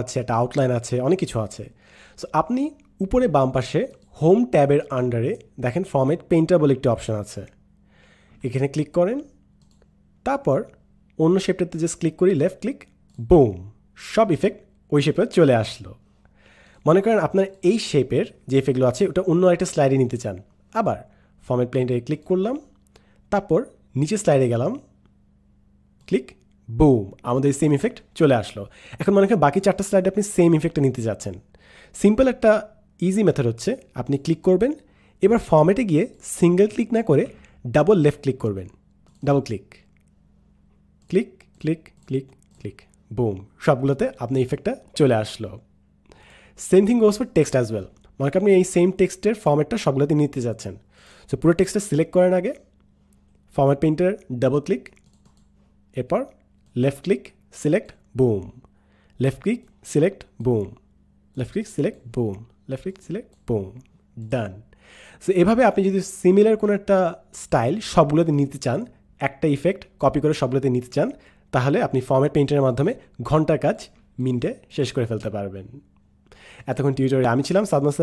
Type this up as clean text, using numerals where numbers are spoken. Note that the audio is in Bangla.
আছে, একটা আউটলাইন আছে, অনেক কিছু আছে। সো আপনি উপরে বাম পাশে হোম ট্যাবের আন্ডারে দেখেন ফরম্যাট পেইন্টার বলে একটি অপশন আছে, এখানে ক্লিক করেন। তারপর অন্য শেপটাতে জাস্ট ক্লিক করি, লেফট ক্লিক, বুম, সব ইফেক্ট ওই শেপে চলে আসলো। মনে করেন আপনার এই শেপের যে ইফেক্টগুলো আছে ওটা অন্য একটা স্লাইডে নিতে চান, আবার ফরম্যাট পেইন্টারে ক্লিক করলাম, তারপর নিচে স্লাইডে গেলাম, ক্লিক, বুম, আমাদের সেম ইফেক্ট চলে আসলো। এখন মনে করেন বাকি 4টা স্লাইডে আপনি সেম ইফেক্টটা নিতে যাচ্ছেন। সিম্পল একটা ইজি মেথড হচ্ছে, আপনি ক্লিক করবেন, এবার ফরম্যাটে গিয়ে সিঙ্গেল ক্লিক না করে ডাবল লেফট ক্লিক করবেন, double click, click, click, click, click, broom, সবগুলোতে আপনার ইফেক্টটা চলে আসলো। Same thing goes for text as well. মনে করেন আপনি এই সেম টেক্সটের ফরম্যাটটা সবগুলোতে নিতে যাচ্ছেন। সো পুরো টেক্সটটা সিলেক্ট করেন আগে, ফরম্যাট পেইন্টার ডাবল ক্লিক, এরপর left click, select, boom, left click, select, boom, left click, select, boom, left click, select, boom, done. So এভাবে আপনি যদি সিমিলার কোনো একটা স্টাইল সবগুলোতে নিতে চান, একটা ইফেক্ট কপি করে সবগুলোতে নিতে চান, তাহলে আপনি ফরম্যাট পেইন্টারের মাধ্যমে ঘন্টার কাজ মিনিটে শেষ করে ফেলতে পারবেন। এতক্ষণ টিউটোরিয়ালে আমি ছিলাম সাদমান।